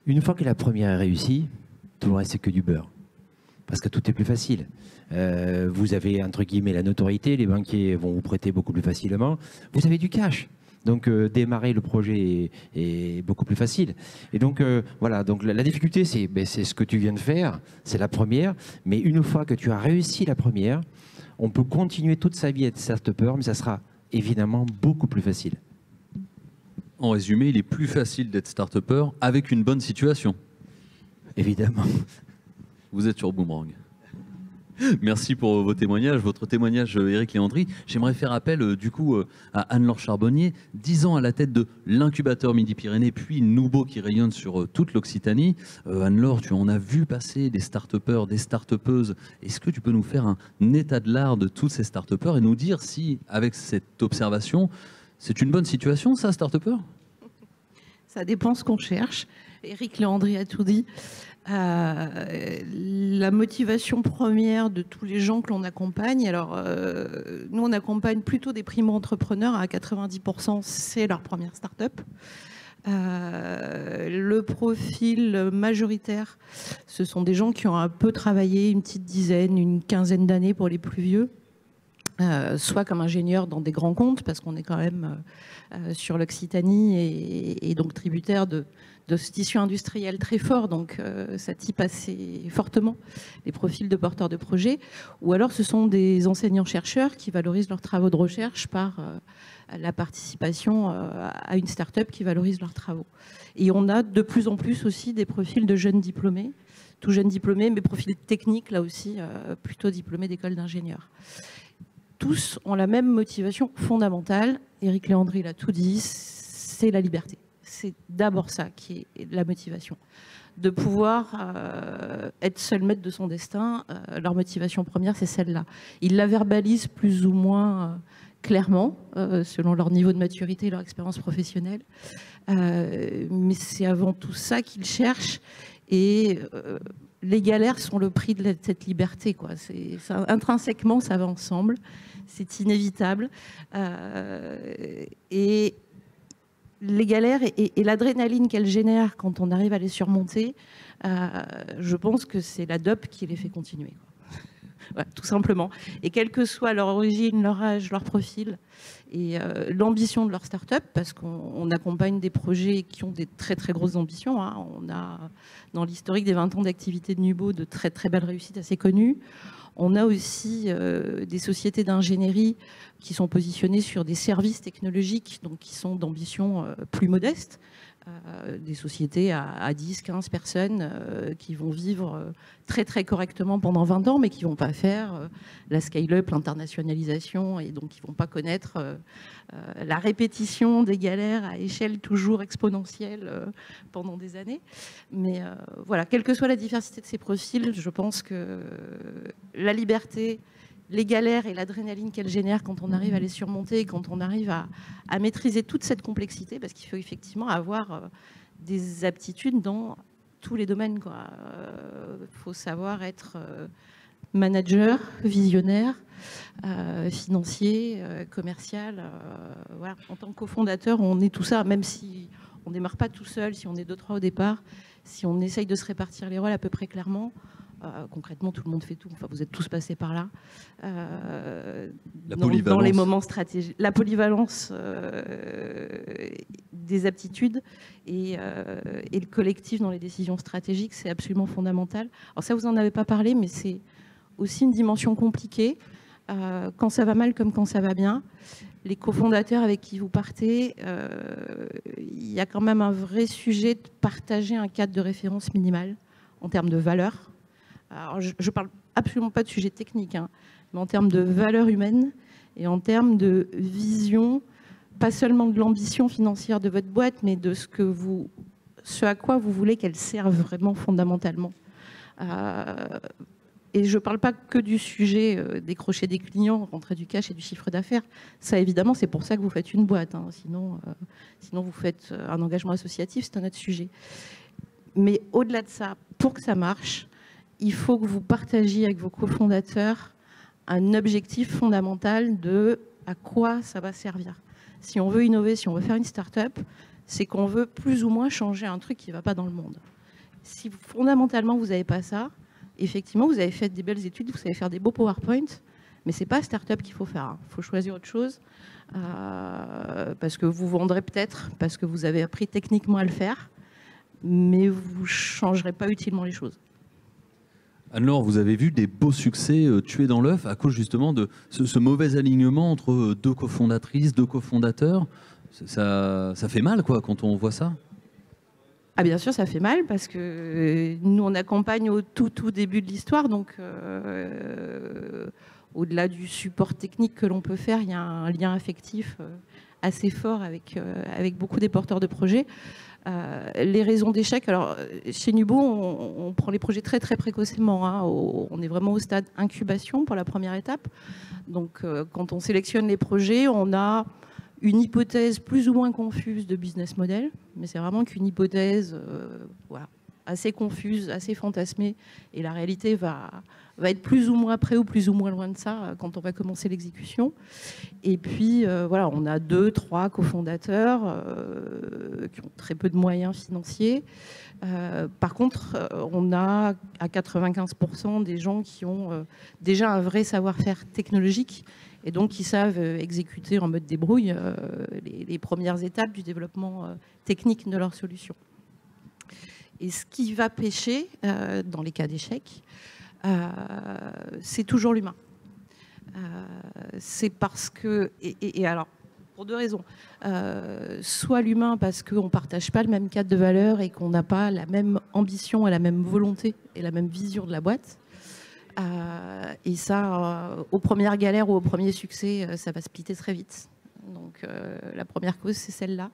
Une fois que la première est réussie, tout le reste, c'est que du beurre. Parce que tout est plus facile. Vous avez, entre guillemets, la notoriété, les banquiers vont vous prêter beaucoup plus facilement. Vous avez du cash. Donc, démarrer le projet est beaucoup plus facile. Et donc, voilà. Donc, la difficulté, c'est ce que tu viens de faire. C'est la première. Mais une fois que tu as réussi la première, on peut continuer toute sa vie à être start-upper, mais ça sera évidemment beaucoup plus facile. En résumé, il est plus facile d'être start-upper avec une bonne situation. Évidemment. Vous êtes sur Boomerang. Merci pour vos témoignages, votre témoignage, Éric Léandri. J'aimerais faire appel du coup à Anne-Laure Charbonnier, 10 ans à la tête de l'incubateur Midi-Pyrénées, puis Nouveau qui rayonne sur toute l'Occitanie. Anne-Laure, tu en as vu passer des start-uppers, des start-upeuses. Est-ce que tu peux nous faire un état de l'art de tous ces start-uppers et nous dire si, avec cette observation, c'est une bonne situation, ça, start-upper? Ça dépend ce qu'on cherche. Éric Léandri a tout dit. La motivation première de tous les gens que l'on accompagne, alors nous on accompagne plutôt des primo-entrepreneurs, à 90% c'est leur première start-up. Le profil majoritaire, ce sont des gens qui ont un peu travaillé, une petite dizaine, une quinzaine d'années pour les plus vieux. Soit comme ingénieur dans des grands comptes, parce qu'on est quand même sur l'Occitanie et donc tributaire de ce tissu industriel très fort, donc ça type assez fortement les profils de porteurs de projets. Ou alors ce sont des enseignants-chercheurs qui valorisent leurs travaux de recherche par la participation à une start-up qui valorise leurs travaux. Et on a de plus en plus aussi des profils de jeunes diplômés, tout jeunes diplômés, mais profils techniques là aussi, plutôt diplômés d'école d'ingénieurs. tous ont la même motivation fondamentale. Éric Léandri l'a tout dit, c'est la liberté. C'est d'abord ça qui est la motivation. De pouvoir être seul maître de son destin, leur motivation première, c'est celle-là. Ils la verbalisent plus ou moins clairement, selon leur niveau de maturité et leur expérience professionnelle. Mais c'est avant tout ça qu'ils cherchent. Et les galères sont le prix de cette liberté, quoi. Intrinsèquement, ça va ensemble. C'est inévitable. Et les galères et l'adrénaline qu'elles génèrent quand on arrive à les surmonter, je pense que c'est la dope qui les fait continuer, quoi. Voilà, tout simplement. Et quelle que soit leur origine, leur âge, leur profil et l'ambition de leur start-up, parce qu'on accompagne des projets qui ont des très très grosses ambitions, hein. On a dans l'historique des 20 ans d'activité de Nubo de très très belles réussites assez connues. On a aussi des sociétés d'ingénierie qui sont positionnées sur des services technologiques, donc qui sont d'ambition plus modeste. Des sociétés à 10, 15 personnes qui vont vivre très très correctement pendant 20 ans, mais qui ne vont pas faire la scale-up, l'internationalisation, et donc qui ne vont pas connaître la répétition des galères à échelle toujours exponentielle pendant des années. Mais voilà, quelle que soit la diversité de ces profils, je pense que la liberté, les galères et l'adrénaline qu'elles génèrent quand on arrive à les surmonter, quand on arrive à maîtriser toute cette complexité, parce qu'il faut effectivement avoir des aptitudes dans tous les domaines, quoi. Faut savoir être manager, visionnaire, financier, commercial. Voilà. En tant que cofondateur, on est tout ça, même si on ne démarre pas tout seul, si on est 2-3 au départ, si on essaye de se répartir les rôles à peu près clairement. Concrètement, tout le monde fait tout. Enfin, vous êtes tous passés par là. Dans les moments stratégiques. La polyvalence des aptitudes et le collectif dans les décisions stratégiques, c'est absolument fondamental. Alors ça, vous n'en avez pas parlé, mais c'est aussi une dimension compliquée. Quand ça va mal comme quand ça va bien. Les cofondateurs avec qui vous partez, il y a quand même un vrai sujet de partager un cadre de référence minimal en termes de valeurs. Alors, je ne parle absolument pas de sujet technique, hein, mais en termes de valeurs humaines et en termes de vision, pas seulement de l'ambition financière de votre boîte, mais de ce à quoi vous voulez qu'elle serve vraiment fondamentalement. Et je ne parle pas que du sujet décrocher des clients, rentrer du cash et du chiffre d'affaires. Ça, évidemment, c'est pour ça que vous faites une boîte, hein. Sinon, vous faites un engagement associatif, c'est un autre sujet. Mais au-delà de ça, pour que ça marche, il faut que vous partagiez avec vos cofondateurs un objectif fondamental de à quoi ça va servir. Si on veut innover, si on veut faire une start-up, c'est qu'on veut plus ou moins changer un truc qui ne va pas dans le monde. Si fondamentalement vous n'avez pas ça, effectivement vous avez fait des belles études, vous savez faire des beaux PowerPoint, mais ce n'est pas start-up qu'il faut faire. Il faut choisir autre chose parce que vous vendrez peut-être, parce que vous avez appris techniquement à le faire, mais vous ne changerez pas utilement les choses. Anne-Laure, vous avez vu des beaux succès tués dans l'œuf à cause justement de ce mauvais alignement entre deux cofondatrices, deux cofondateurs. Ça fait mal, quoi, quand on voit ça. Ah, bien sûr, ça fait mal parce que nous, on accompagne au tout début de l'histoire. Donc, au-delà du support technique que l'on peut faire, il y a un lien affectif assez fort avec beaucoup des porteurs de projets. Les raisons d'échec, alors chez Nubo, on prend les projets très très précocement, hein. On est vraiment au stade incubation pour la première étape. Donc quand on sélectionne les projets, on a une hypothèse plus ou moins confuse de business model, mais c'est vraiment qu'une hypothèse voilà, assez confuse, assez fantasmée, et la réalité va être plus ou moins près ou plus ou moins loin de ça quand on va commencer l'exécution. Et puis, voilà, on a 2-3 cofondateurs qui ont très peu de moyens financiers. Par contre, on a à 95% des gens qui ont déjà un vrai savoir-faire technologique et donc qui savent exécuter en mode débrouille les premières étapes du développement technique de leur solution. Et ce qui va pêcher dans les cas d'échec, c'est toujours l'humain. C'est parce que, et alors, pour deux raisons. Soit l'humain parce qu'on ne partage pas le même cadre de valeur et qu'on n'a pas la même ambition et la même volonté et la même vision de la boîte. Et ça, aux premières galères ou aux premiers succès, ça va splitter très vite. Donc la première cause, c'est celle-là.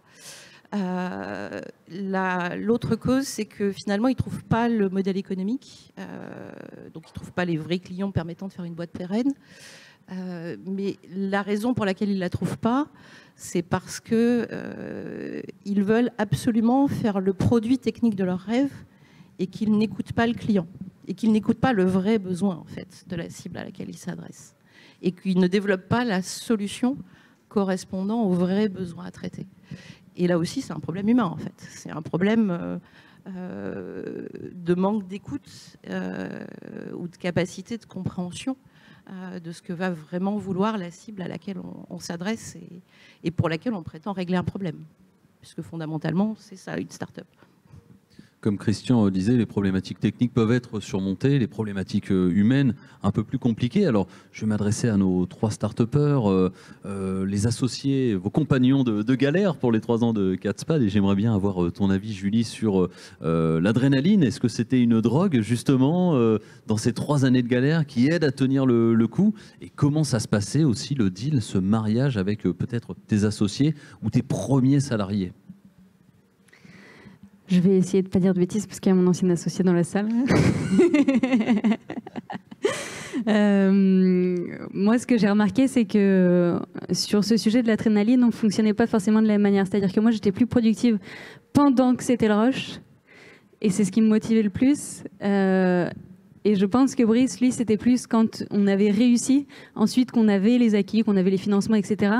L'autre cause, c'est que finalement, ils ne trouvent pas le modèle économique. Donc ils ne trouvent pas les vrais clients permettant de faire une boîte pérenne. Mais la raison pour laquelle ils ne la trouvent pas, c'est parce qu'ils veulent absolument faire le produit technique de leur rêve et qu'ils n'écoutent pas le client et qu'ils n'écoutent pas le vrai besoin en fait, de la cible à laquelle ils s'adressent et qu'ils ne développent pas la solution correspondant aux vrais besoins à traiter. Et là aussi, c'est un problème humain en fait. C'est un problème de manque d'écoute ou de capacité de compréhension de ce que va vraiment vouloir la cible à laquelle on s'adresse et pour laquelle on prétend régler un problème. Puisque fondamentalement, c'est ça, une start-up. Comme Christian disait, les problématiques techniques peuvent être surmontées, les problématiques humaines un peu plus compliquées. Alors, je vais m'adresser à nos 3 start-upers, les associés, vos compagnons de galère pour les 3 ans de Catspad. Et j'aimerais bien avoir ton avis, Julie, sur l'adrénaline. Est-ce que c'était une drogue, justement, dans ces 3 années de galère qui aide à tenir le coup? Et comment ça se passait aussi, le deal, ce mariage avec peut-être tes associés ou tes premiers salariés? Je vais essayer de ne pas dire de bêtises parce qu'il y a mon ancien associé dans la salle. Moi, ce que j'ai remarqué, c'est que sur ce sujet de l'adrénaline, on ne fonctionnait pas forcément de la même manière. C'est-à-dire que moi, j'étais plus productive pendant que c'était le rush. Et c'est ce qui me motivait le plus. Et je pense que Brice, lui, c'était plus quand on avait réussi, ensuite qu'on avait les acquis, qu'on avait les financements, etc.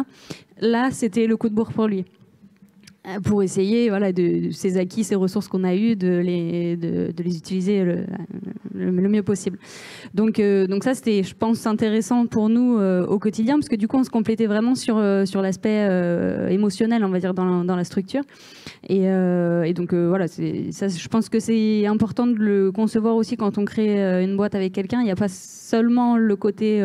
Là, c'était le coup de bourre pour lui. Pour essayer, voilà, de ces acquis, ces ressources qu'on a eues, de les utiliser le mieux possible. Donc ça, c'était, je pense, intéressant pour nous au quotidien, parce que du coup, on se complétait vraiment sur l'aspect émotionnel, on va dire, dans la structure. Et donc, voilà, ça, je pense que c'est important de le concevoir aussi quand on crée une boîte avec quelqu'un. Il n'y a pas seulement le côté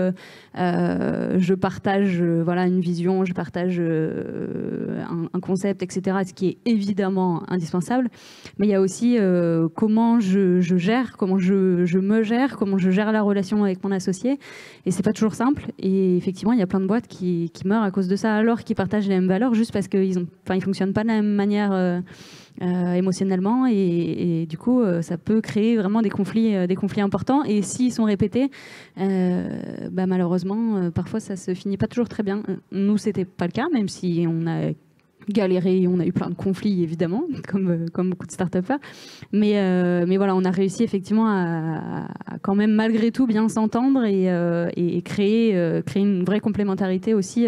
je partage voilà, une vision, je partage un concept, etc., ce qui est évidemment indispensable, mais il y a aussi comment je gère, comment je me gère, comment je gère la relation avec mon associé, et c'est pas toujours simple, et effectivement il y a plein de boîtes qui meurent à cause de ça, alors qu'ils partagent les mêmes valeurs, juste parce qu'ils fonctionnent pas de la même manière émotionnellement, et du coup ça peut créer vraiment des conflits importants, et s'ils sont répétés, malheureusement parfois ça se finit pas toujours très bien. Nous c'était pas le cas, même si on a galéré, on a eu plein de conflits évidemment, comme beaucoup de start-upers, mais voilà, on a réussi effectivement à quand même malgré tout bien s'entendre et créer une vraie complémentarité aussi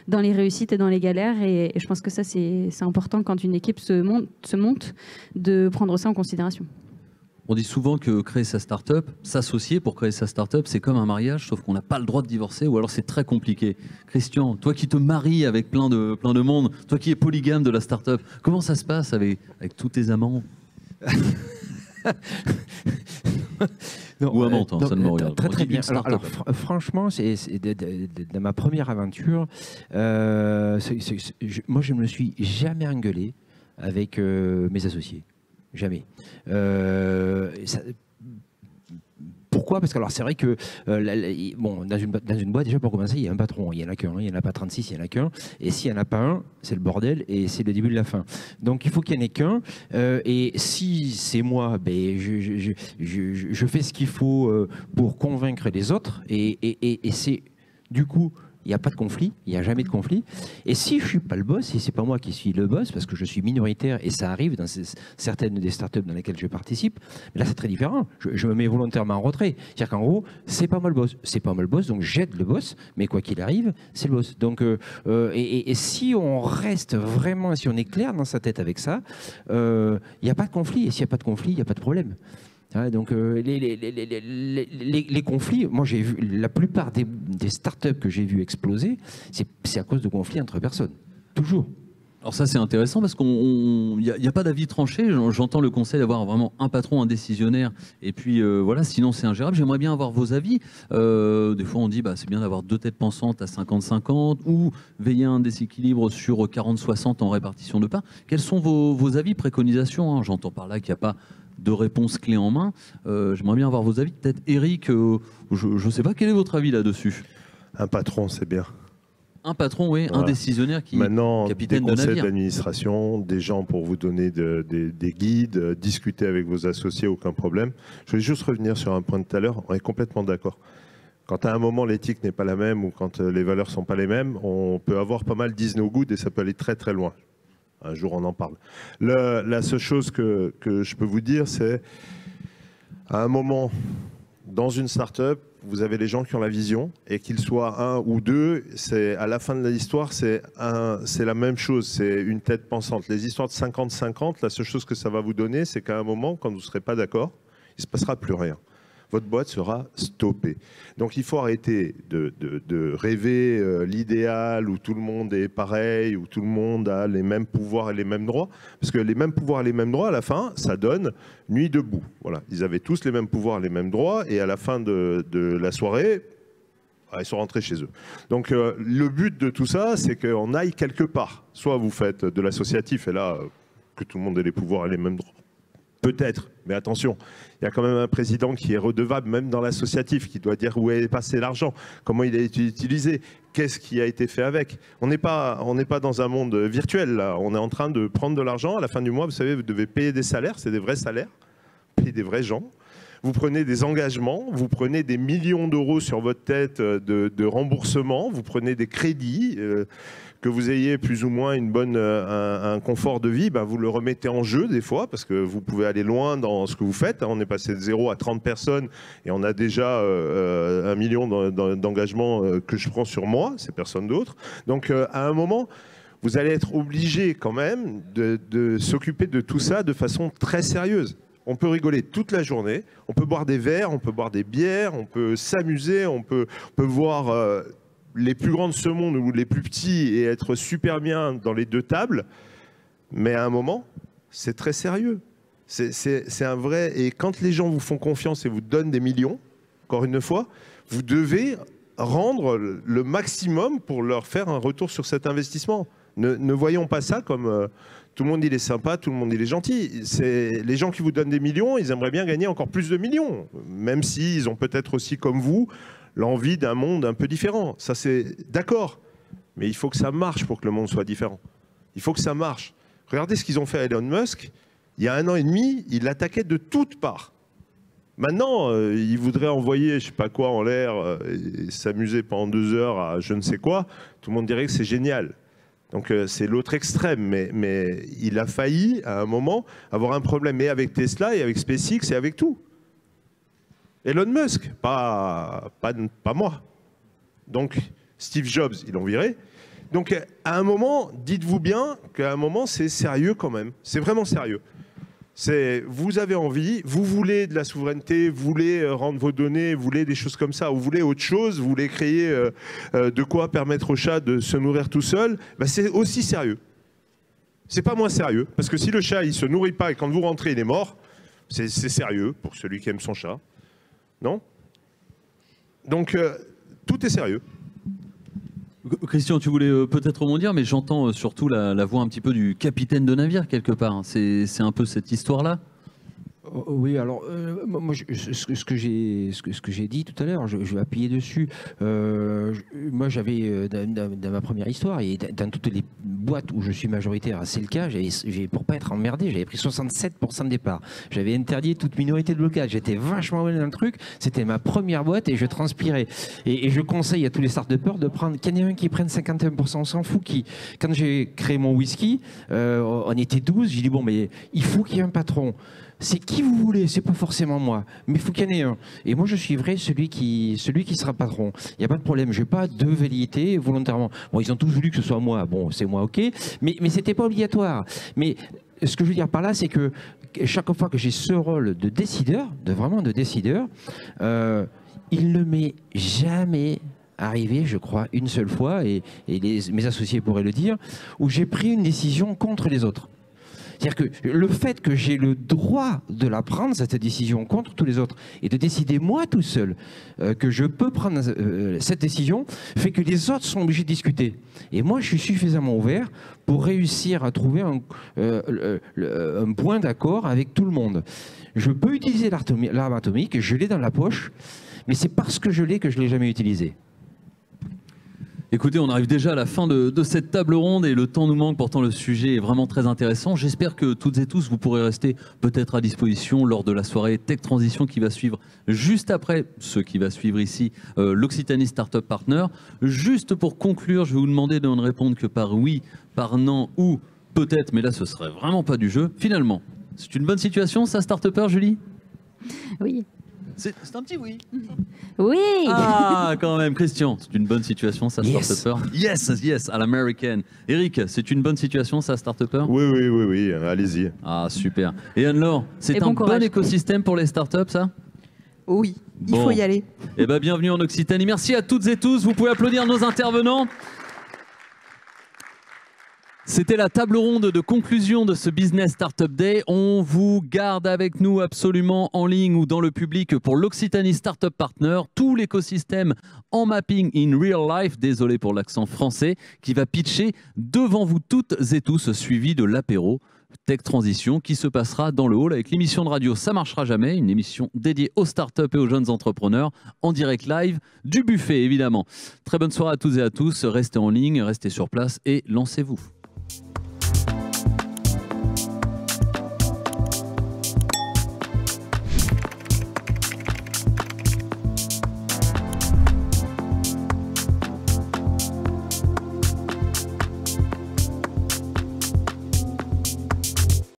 dans les réussites et dans les galères, et je pense que ça c'est important quand une équipe se monte de prendre ça en considération. On dit souvent que créer sa start-up, s'associer pour créer sa start-up, c'est comme un mariage, sauf qu'on n'a pas le droit de divorcer, ou alors c'est très compliqué. Christian, toi qui te maries avec plein de monde, toi qui es polygame de la start-up, comment ça se passe avec tous tes amants? Non, ou amantes, ça ne me regarde. Très bien. Alors, franchement, c'est dans ma première aventure, moi je ne me suis jamais engueulé avec mes associés. Jamais. Pourquoi ? Parce que alors c'est vrai que dans une boîte, déjà pour commencer, il y a un patron, il n'y en a qu'un, il n'y en a pas 36, il n'y en a qu'un, et s'il n'y en a pas un, c'est le bordel et c'est le début de la fin. Donc il faut qu'il n'y en ait qu'un, et si c'est moi, je fais ce qu'il faut pour convaincre les autres, et c'est du coup... Il n'y a pas de conflit, il n'y a jamais de conflit. Et si je ne suis pas le boss, et ce n'est pas moi qui suis le boss, parce que je suis minoritaire, et ça arrive dans certaines des startups dans lesquelles je participe, mais là c'est très différent. Je me mets volontairement en retrait. C'est-à-dire qu'en gros, c'est pas moi le boss. C'est pas moi le boss, donc j'aide le boss, mais quoi qu'il arrive, c'est le boss. Donc, et si on reste vraiment, si on est clair dans sa tête avec ça, il n'y a pas de conflit. Et s'il n'y a pas de conflit, il n'y a pas de problème. Donc les conflits, moi j'ai vu la plupart des startups que j'ai vu exploser, c'est à cause de conflits entre personnes, toujours. Alors ça c'est intéressant parce qu'il n'y a pas d'avis tranché, j'entends le conseil d'avoir vraiment un patron, un décisionnaire, et puis voilà, sinon c'est ingérable. J'aimerais bien avoir vos avis. Des fois on dit c'est bien d'avoir 2 têtes pensantes à 50-50 ou veiller à un déséquilibre sur 40-60 en répartition de parts. Quels sont vos avis, préconisations, J'entends par là qu'il n'y a pas de réponses clés en main. J'aimerais bien avoir vos avis. Peut-être Eric, je ne sais pas, quel est votre avis là-dessus? Un patron, c'est bien. Un patron, oui, Voilà. un décisionnaire qui Maintenant, capitaine des de conseils navire. d'administration, des gens pour vous donner des guides, discuter avec vos associés, aucun problème. Je vais juste revenir sur un point de tout à l'heure, on est complètement d'accord. Quand à un moment l'éthique n'est pas la même ou quand les valeurs ne sont pas les mêmes, on peut avoir pas mal d'is no good et ça peut aller très très loin. Un jour on en parle. La seule chose que je peux vous dire, c'est à un moment, dans une start-up, vous avez les gens qui ont la vision, et qu'ils soient un ou deux, à la fin de l'histoire, c'est la même chose, c'est une tête pensante. Les histoires de 50-50, la seule chose que ça va vous donner, c'est qu'à un moment, quand vous ne serez pas d'accord, il ne se passera plus rien. Votre boîte sera stoppée. Donc il faut arrêter de rêver l'idéal où tout le monde est pareil, où tout le monde a les mêmes pouvoirs et les mêmes droits. Parce que les mêmes pouvoirs et les mêmes droits, à la fin, ça donne nuit debout. Voilà. Ils avaient tous les mêmes pouvoirs et les mêmes droits. Et à la fin de la soirée, ils sont rentrés chez eux. Donc le but de tout ça, c'est qu'on aille quelque part. Soit vous faites de l'associatif, et là, que tout le monde ait les pouvoirs et les mêmes droits. Peut-être, mais attention, il y a quand même un président qui est redevable, même dans l'associatif, qui doit dire où est passé l'argent, comment il a été utilisé, qu'est-ce qui a été fait avec. On n'est pas dans un monde virtuel, là. On est en train de prendre de l'argent. À la fin du mois, vous savez, vous devez payer des salaires, c'est des vrais salaires, payer des vrais gens. Vous prenez des engagements, vous prenez des millions d'euros sur votre tête de remboursement, vous prenez des crédits. Que vous ayez plus ou moins un confort de vie, vous le remettez en jeu des fois, parce que vous pouvez aller loin dans ce que vous faites. On est passé de 0 à 30 personnes et on a déjà 1 million d'engagements que je prends sur moi, c'est personne d'autre. Donc à un moment, vous allez être obligé quand même de s'occuper de tout ça de façon très sérieuse. On peut rigoler toute la journée, on peut boire des verres, on peut boire des bières, on peut s'amuser, on peut voir les plus grands de ce monde ou les plus petits et être super bien dans les deux tables, mais à un moment, c'est très sérieux. C'est un vrai... Et quand les gens vous font confiance et vous donnent des millions, encore une fois, vous devez rendre le maximum pour leur faire un retour sur cet investissement. Ne voyons pas ça comme... tout le monde il est sympa, tout le monde il est gentil. Les gens qui vous donnent des millions, ils aimeraient bien gagner encore plus de millions, même s'ils ont peut-être aussi, comme vous, l'envie d'un monde un peu différent. Ça, c'est d'accord. Mais il faut que ça marche pour que le monde soit différent. Il faut que ça marche. Regardez ce qu'ils ont fait à Elon Musk. Il y a 1 an et demi, il l'attaquait de toutes parts. Maintenant, il voudrait envoyer, je ne sais pas quoi, en l'air et s'amuser pendant 2 heures à je ne sais quoi. Tout le monde dirait que c'est génial. Donc c'est l'autre extrême. Mais il a failli, à un moment, avoir un problème. Et avec Tesla, et avec SpaceX, et avec tout. Elon Musk, pas moi. Donc, Steve Jobs, ils l'ont viré. Donc, à un moment, dites-vous bien qu'à un moment, c'est sérieux quand même. C'est vraiment sérieux. Vous avez envie, vous voulez de la souveraineté, vous voulez rendre vos données, vous voulez des choses comme ça, vous voulez autre chose, vous voulez créer de quoi permettre au chat de se nourrir tout seul, c'est aussi sérieux. C'est pas moins sérieux, parce que si le chat, il se nourrit pas et quand vous rentrez, il est mort, c'est sérieux pour celui qui aime son chat. Non? Donc, tout est sérieux. Christian, tu voulais peut-être rebondir, mais j'entends surtout la voix un petit peu du capitaine de navire quelque part. Hein. C'est un peu cette histoire-là. Oui, alors moi, ce que j'ai dit tout à l'heure, je vais appuyer dessus. Moi, j'avais dans ma première histoire et dans toutes les boîtes où je suis majoritaire, c'est le cas. Pour pas être emmerdé, j'avais pris 67% de départ. J'avais interdit toute minorité de blocage. J'étais vachement mal dans le truc. C'était ma première boîte et je transpirais. Et je conseille à tous les start-upers de prendre. Qu'il y en ait un qui prenne 51%, on s'en fout. Quand j'ai créé mon whisky, on était 12. J'ai dit bon, mais il faut qu'il y ait un patron. C'est qui vous voulez, c'est pas forcément moi, mais il faut qu'il y en ait un. Et moi, je suivrai celui qui sera patron. Il n'y a pas de problème, je n'ai pas de velléité volontairement. Bon, ils ont tous voulu que ce soit moi. Bon, c'est moi, ok. Mais ce n'était pas obligatoire. Mais ce que je veux dire par là, c'est que chaque fois que j'ai ce rôle de décideur, vraiment de décideur, il ne m'est jamais arrivé, je crois, une seule fois, et mes associés pourraient le dire, où j'ai pris une décision contre les autres. C'est-à-dire que le fait que j'ai le droit de la prendre, cette décision, contre tous les autres, et de décider moi tout seul que je peux prendre cette décision, fait que les autres sont obligés de discuter. Et moi, je suis suffisamment ouvert pour réussir à trouver un point d'accord avec tout le monde. Je peux utiliser l'arme atomique, je l'ai dans la poche, mais c'est parce que je l'ai que je ne l'ai jamais utilisé. Écoutez, on arrive déjà à la fin de cette table ronde et le temps nous manque, pourtant le sujet est vraiment très intéressant. J'espère que toutes et tous, vous pourrez rester peut-être à disposition lors de la soirée Tech Transition qui va suivre juste après ce qui va suivre ici, l'Occitanie Startup Partner. Juste pour conclure, je vais vous demander de ne répondre que par oui, par non ou peut-être, mais là ce serait vraiment pas du jeu. Finalement, c'est une bonne situation ça, Start-upper, Julie? Oui. C'est un petit oui. Oui. Ah, quand même, Christian, c'est une bonne situation, ça, Yes. Start-upper. Yes, à l'américaine. Eric, c'est une bonne situation, ça, Start-upper? Oui, allez-y. Ah, super. Et Anne-Laure, c'est Et un bon bon courage. écosystème pour les startups, ça? Oui, il Bon. faut y aller. Eh bien, bienvenue en Occitanie. Merci à toutes et tous. Vous pouvez applaudir nos intervenants. C'était la table ronde de conclusion de ce Business Startup Day. On vous garde avec nous absolument en ligne ou dans le public pour l'Occitanie Startup Partner, tout l'écosystème en mapping in real life, désolé pour l'accent français, qui va pitcher devant vous toutes et tous, suivi de l'apéro Tech Transition qui se passera dans le hall avec l'émission de radio Ça marchera jamais, une émission dédiée aux startups et aux jeunes entrepreneurs en direct live du buffet évidemment. Très bonne soirée à toutes et à tous, restez en ligne, restez sur place et lancez-vous.